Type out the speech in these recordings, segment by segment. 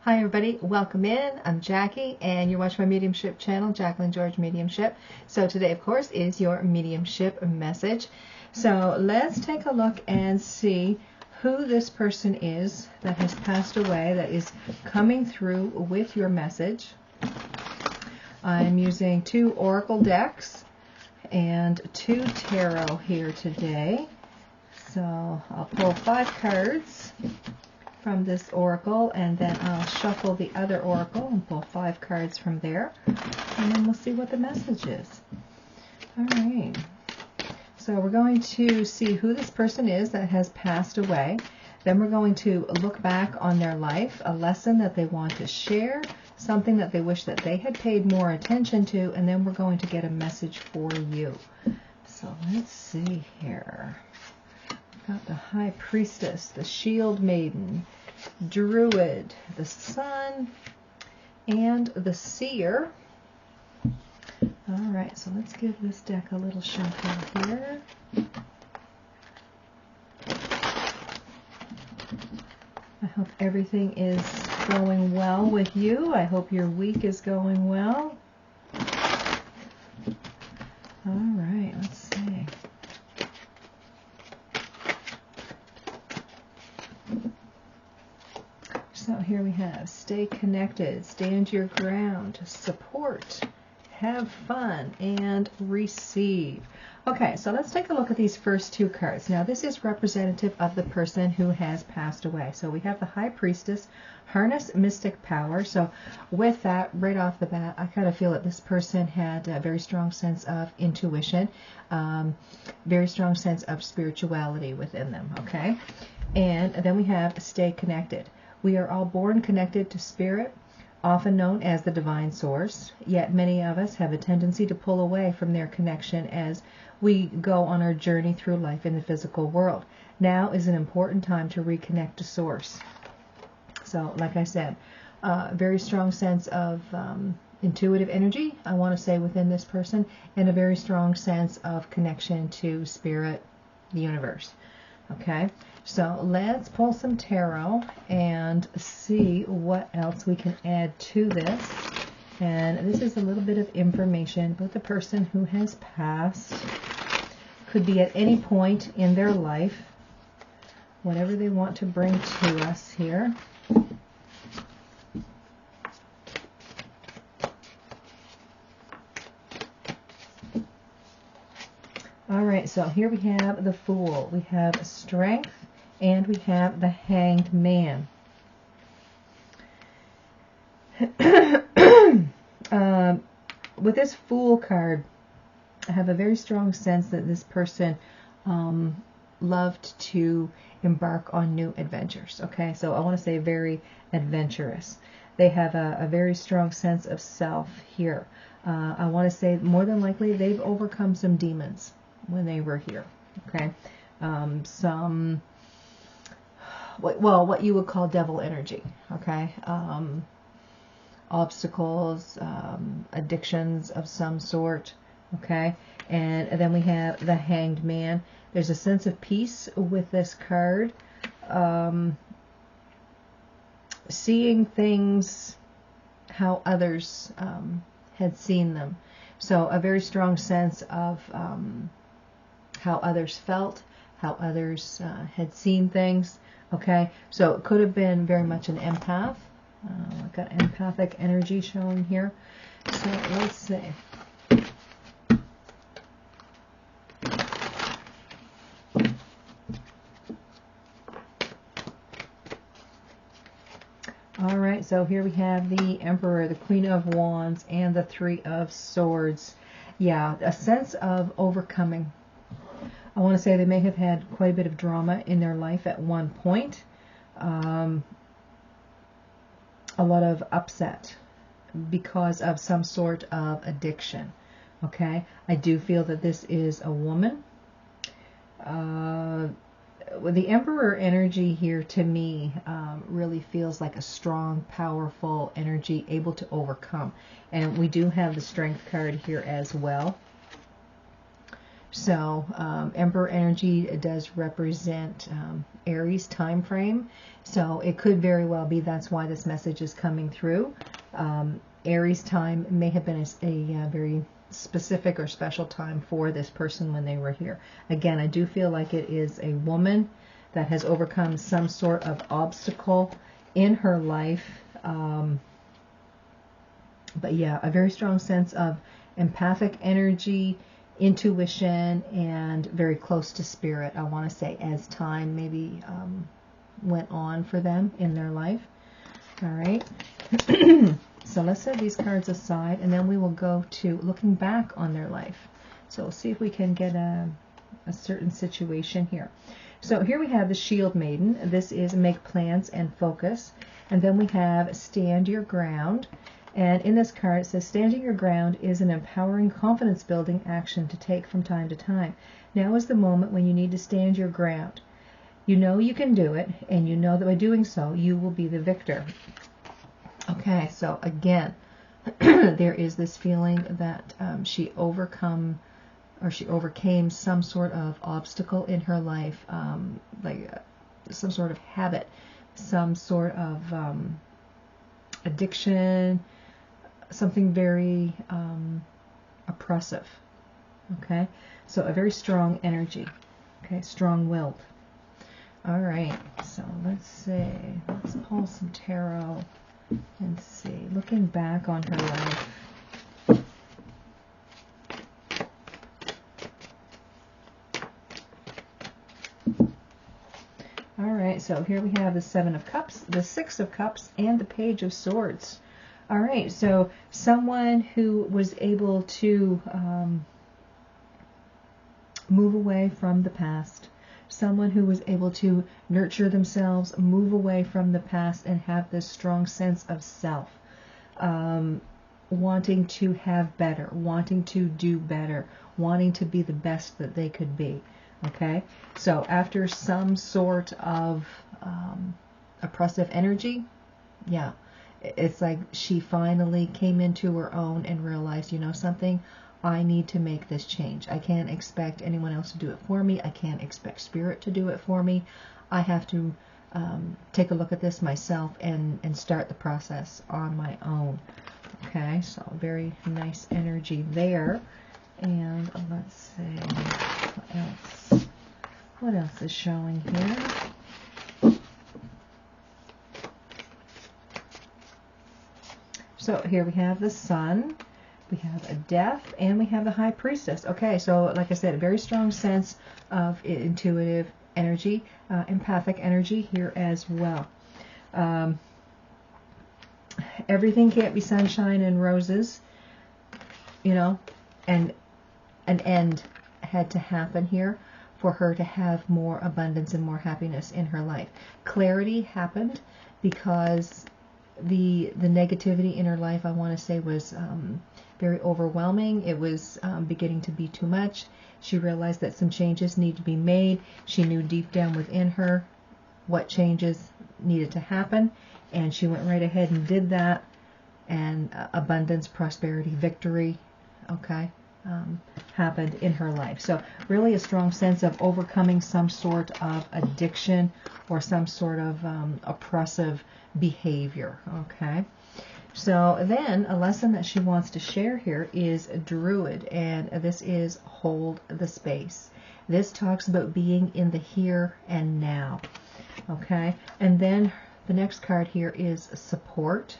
Hi everybody, welcome in. I'm Jackie and you're watching my Mediumship channel, Jacqueline George Mediumship. So today of course is your Mediumship message. So let's take a look and see who this person is that has passed away that is coming through with your message. I'm using 2 oracle decks and 2 tarot here today. So I'll pull 5 cards from this oracle, and then I'll shuffle the other oracle and pull 5 cards from there, and then we'll see what the message is. All right. So we're going to see who this person is that has passed away. Then we're going to look back on their life, a lesson that they want to share, something that they wish that they had paid more attention to, and then we're going to get a message for you. So let's see here. Got the High Priestess, the Shield Maiden, Druid, the Sun, and the Seer. Alright, so let's give this deck a little shuffle here. I hope everything is going well with you. I hope your week is going well. Alright, let's see. So here we have stay connected, stand your ground, support, have fun, and receive. Okay, so let's take a look at these first 2 cards. Now this is representative of the person who has passed away. So we have the High Priestess, harness mystic power. So with that, right off the bat, I kind of feel that this person had a very strong sense of intuition, very strong sense of spirituality within them, okay? And then we have stay connected. We are all born connected to spirit, often known as the divine source, yet many of us have a tendency to pull away from their connection as we go on our journey through life in the physical world. Now is an important time to reconnect to source. So, like I said, very strong sense of intuitive energy, I want to say, within this person, and a very strong sense of connection to spirit, the universe. Okay, so let's pull some tarot and see what else we can add to this. And this is a little bit of information about the person who has passed. Could be at any point in their life, whatever they want to bring to us here. Alright, so here we have the Fool, we have Strength, and we have the Hanged Man. With this Fool card, I have a very strong sense that this person loved to embark on new adventures. Okay, so I want to say very adventurous. They have a very strong sense of self here. I want to say more than likely they've overcome some demons when they were here, okay? Some, well, what you would call devil energy, okay? Obstacles, addictions of some sort, okay? And then we have the Hanged Man. There's a sense of peace with this card. Seeing things how others had seen them. So a very strong sense of how others felt, how others had seen things, okay? So it could have been very much an empath. I've got empathic energy showing here. So let's see. Alright, so here we have the Emperor, the Queen of Wands, and the 3 of Swords. Yeah, a sense of overcoming. I want to say they may have had quite a bit of drama in their life at one point. A lot of upset because of some sort of addiction. Okay, I do feel that this is a woman. The Emperor energy here to me really feels like a strong, powerful energy able to overcome. And we do have the Strength card here as well. So Emperor energy does represent Aries time frame. So it could very well be that's why this message is coming through. Aries time may have been a very specific or special time for this person when they were here. Again, I do feel like it is a woman that has overcome some sort of obstacle in her life. But yeah, a very strong sense of empathic energy, intuition, and very close to spirit, I want to say, as time maybe went on for them in their life. All right. So let's set these cards aside, and then we will go to looking back on their life. So we'll see if we can get a certain situation here. So here we have the Shield Maiden. This is make plans and focus. And then we have stand your ground. And in this card it says standing your ground is an empowering, confidence building action to take from time to time. Now is the moment when you need to stand your ground. You know you can do it, and you know that by doing so you will be the victor. Okay, so again, there is this feeling that she overcame some sort of obstacle in her life, like some sort of habit, some sort of addiction, something very oppressive. Okay, so a very strong energy. Okay, strong-willed. All right, so let's see. Let's pull some tarot and see. Looking back on her life. All right, so here we have the Seven of Cups, the Six of Cups, and the Page of Swords. All right, so someone who was able to move away from the past, someone who was able to nurture themselves, move away from the past, and have this strong sense of self, wanting to have better, wanting to do better, wanting to be the best that they could be. Okay, so after some sort of oppressive energy, yeah, it's like she finally came into her own and realized, you know something, I need to make this change. I can't expect anyone else to do it for me. I can't expect spirit to do it for me. I have to take a look at this myself and start the process on my own. Okay, so very nice energy there. And let's see, what else is showing here? So here we have the Sun. We have a Death, and we have the High Priestess. Okay, so like I said, a very strong sense of intuitive energy, empathic energy here as well. Everything can't be sunshine and roses, you know, and an end had to happen here for her to have more abundance and more happiness in her life. Clarity happened because the negativity in her life, I want to say, was very overwhelming. It was beginning to be too much. She realized that some changes need to be made. She knew deep down within her what changes needed to happen, and she went right ahead and did that. And abundance, prosperity, victory, okay, happened in her life. So really a strong sense of overcoming some sort of addiction or some sort of oppressive behavior. Okay, so then a lesson that she wants to share here is a Druid, and this is hold the space. This talks about being in the here and now. Okay, and then the next card here is support.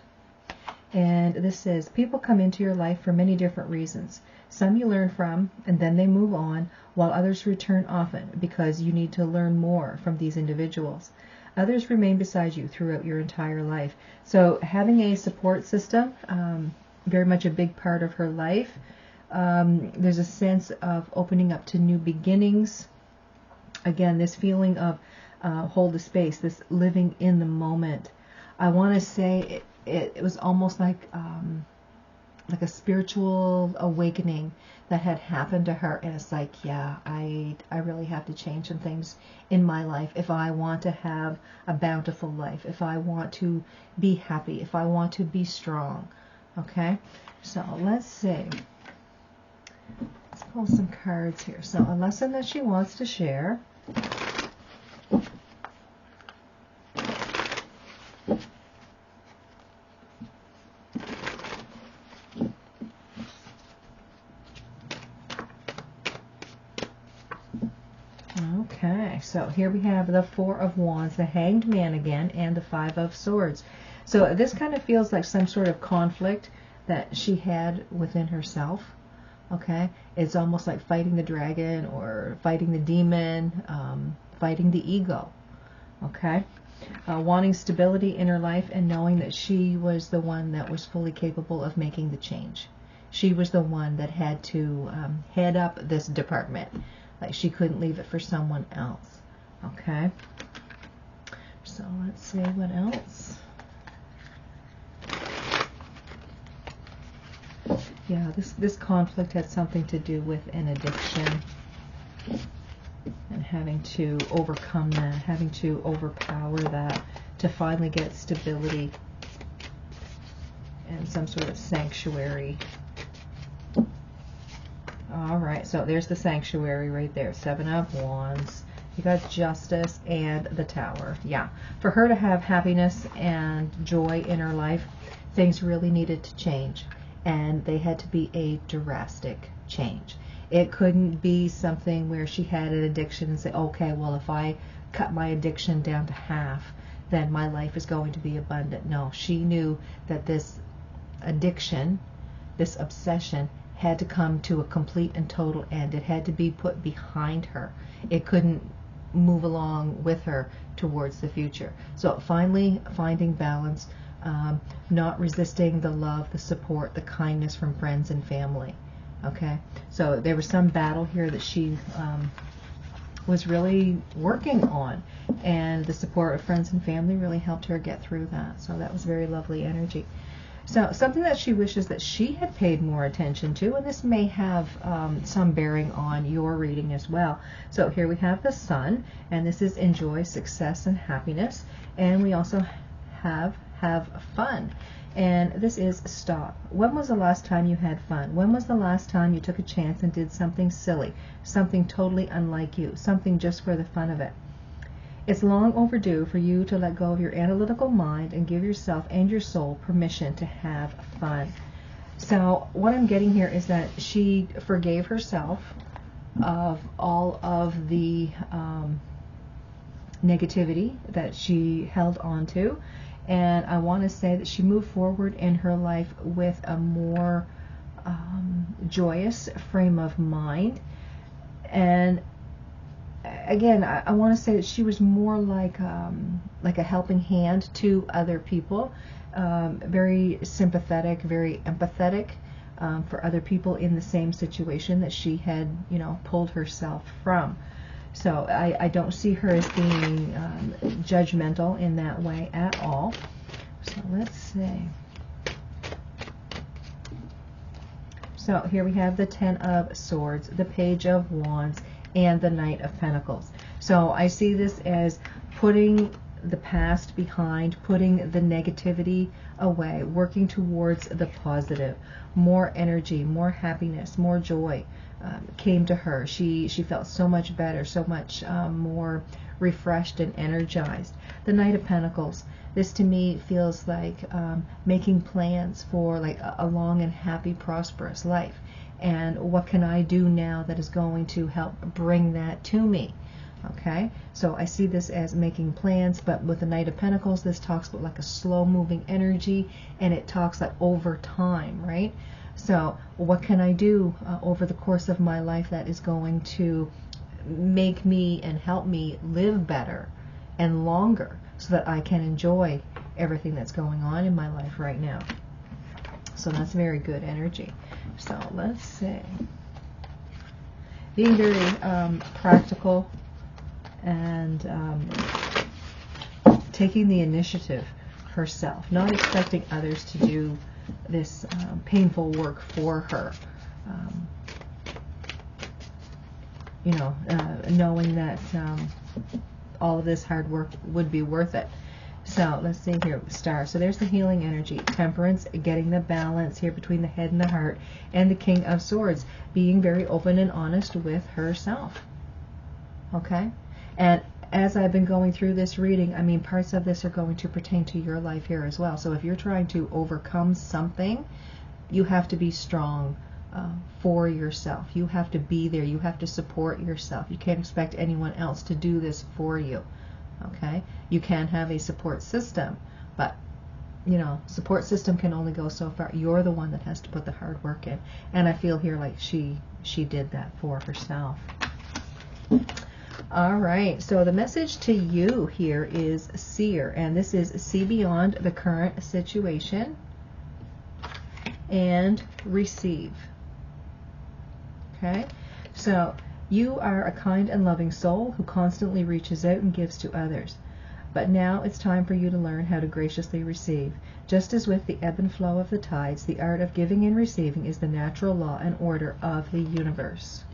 And this says, people come into your life for many different reasons. Some you learn from, and then they move on, while others return often because you need to learn more from these individuals. Others remain beside you throughout your entire life. So having a support system, very much a big part of her life. There's a sense of opening up to new beginnings. Again, this feeling of hold the space, this living in the moment. I want to say it was almost like a spiritual awakening that had happened to her, and it's like, yeah, I really have to change some things in my life if I want to have a bountiful life, if I want to be happy, if I want to be strong. Okay, so let's see Let's pull some cards here. So a lesson that she wants to share. Okay, so here we have the Four of Wands, the Hanged Man again, and the Five of Swords. So this kind of feels like some sort of conflict that she had within herself. Okay, it's almost like fighting the dragon or fighting the demon, fighting the ego. Okay, wanting stability in her life and knowing that she was the one that was fully capable of making the change. She was the one that had to head up this department. Like she couldn't leave it for someone else. Okay, so let's see what else. Yeah, this conflict had something to do with an addiction and having to overcome that, having to overpower that to finally get stability and some sort of sanctuary. All right, so there's the sanctuary right there. Seven of Wands. You got Justice and the Tower. Yeah, for her to have happiness and joy in her life, things really needed to change. And they had to be a drastic change. It couldn't be something where she had an addiction and say, okay, well, if I cut my addiction down to half, then my life is going to be abundant. No, she knew that this addiction, this obsession, had to come to a complete and total end. It had to be put behind her. It couldn't move along with her towards the future. So finally finding balance, not resisting the love, the support, the kindness from friends and family. Okay, so there was some battle here that she was really working on, and the support of friends and family really helped her get through that. So that was very lovely energy. So something that she wishes that she had paid more attention to, and this may have some bearing on your reading as well. So here we have the Sun, and this is enjoy, success, and happiness. And we also have fun. And this is stop. When was the last time you had fun? When was the last time you took a chance and did something silly, something totally unlike you, something just for the fun of it? It's long overdue for you to let go of your analytical mind and give yourself and your soul permission to have fun. So what I'm getting here is that she forgave herself of all of the negativity that she held on to. And I want to say that she moved forward in her life with a more joyous frame of mind. And again, I want to say that she was more like a helping hand to other people, very sympathetic, very empathetic for other people in the same situation that she had, pulled herself from. So I don't see her as being judgmental in that way at all. So let's see. So here we have the Ten of Swords, the Page of Wands, and the Knight of Pentacles. So I see this as putting the past behind, putting the negativity away, working towards the positive. More energy, more happiness, more joy came to her. She felt so much better, so much more refreshed and energized. The Knight of Pentacles, this to me feels like making plans for like a long and happy, prosperous life. And what can I do now that is going to help bring that to me? Okay, so I see this as making plans, but with the Knight of Pentacles, this talks about like a slow-moving energy, and it talks like over time, right? So what can I do over the course of my life that is going to make me and help me live better and longer so that I can enjoy everything that's going on in my life right now? So that's very good energy. So let's see. Being very practical and taking the initiative herself, not expecting others to do this painful work for her. Knowing that all of this hard work would be worth it. So let's see here, Star. So there's the healing energy. Temperance, getting the balance here between the head and the heart. And the King of Swords, being very open and honest with herself. Okay? And as I've been going through this reading, I mean, parts of this are going to pertain to your life here as well. So if you're trying to overcome something, you have to be strong for yourself. You have to be there. You have to support yourself. You can't expect anyone else to do this for you. Okay? You can have a support system, but you know, support system can only go so far. You're the one that has to put the hard work in. And I feel here like she did that for herself. All right, so the message to you here is Seer, and this is see beyond the current situation and receive. Okay, so you are a kind and loving soul who constantly reaches out and gives to others. But now it's time for you to learn how to graciously receive. Just as with the ebb and flow of the tides, the art of giving and receiving is the natural law and order of the universe.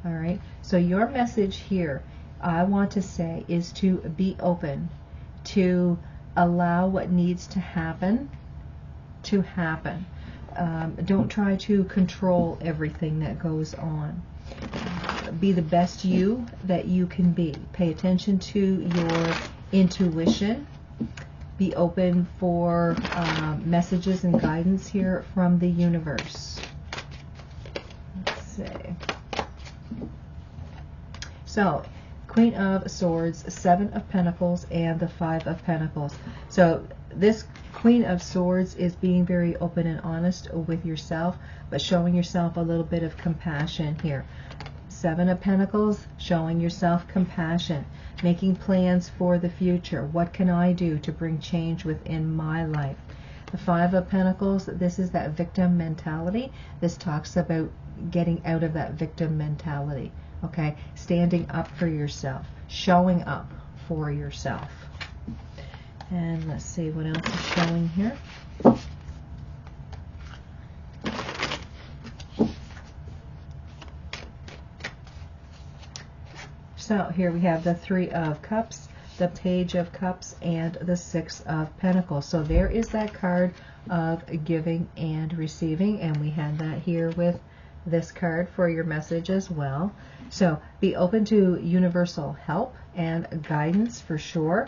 All right, so your message here, I want to say, is to be open, to allow what needs to happen. Don't try to control everything that goes on. Be the best you that you can be. Pay attention to your intuition. Be open for messages and guidance here from the universe. Let's see. So, Queen of Swords, Seven of Pentacles, and the Five of Pentacles. So this Queen of Swords is being very open and honest with yourself, but showing yourself a little bit of compassion here. Seven of Pentacles, showing yourself compassion, making plans for the future. What can I do to bring change within my life? The Five of Pentacles, this is that victim mentality. This talks about getting out of that victim mentality. Okay, standing up for yourself, showing up for yourself. And let's see what else is showing here. So here we have the Three of Cups, the Page of Cups, and the Six of Pentacles. So there is that card of giving and receiving, and we had that here with this card for your message as well. So be open to universal help and guidance for sure.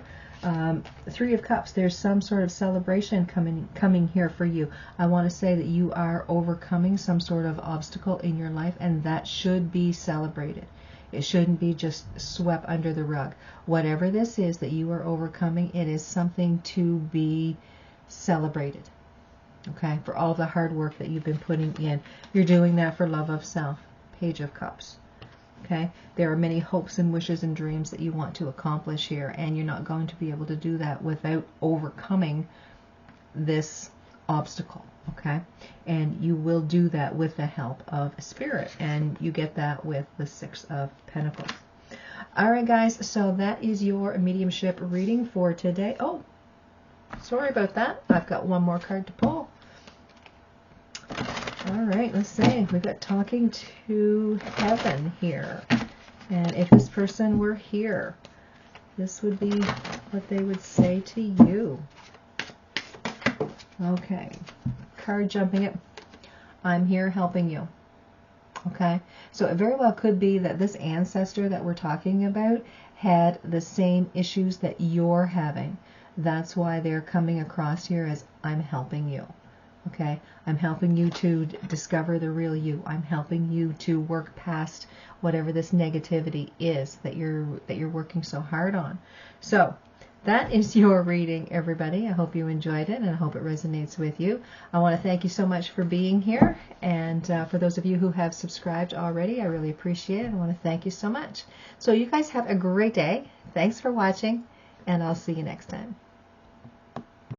Three of Cups, there's some sort of celebration coming here for you. I want to say that you are overcoming some sort of obstacle in your life, and that should be celebrated. It shouldn't be just swept under the rug. Whatever this is that you are overcoming, it is something to be celebrated. Okay, for all the hard work that you've been putting in. You're doing that for love of self. Page of Cups. Okay, there are many hopes and wishes and dreams that you want to accomplish here, and you're not going to be able to do that without overcoming this obstacle. Okay, and you will do that with the help of Spirit, and you get that with the Six of Pentacles. All right, guys, so that is your mediumship reading for today. Oh, sorry about that. I've got one more card to pull. All right, let's see. We've got Talking to Heaven here. And if this person were here, this would be what they would say to you. Okay. Card jumping up. I'm here helping you. Okay. So it very well could be that this ancestor that we're talking about had the same issues that you're having. That's why they're coming across here as I'm helping you. Okay, I'm helping you to discover the real you. I'm helping you to work past whatever this negativity is that you're working so hard on. So that is your reading, everybody. I hope you enjoyed it, and I hope it resonates with you. I want to thank you so much for being here, and for those of you who have subscribed already, I really appreciate it. I want to thank you so much. So you guys have a great day. Thanks for watching, and I'll see you next time.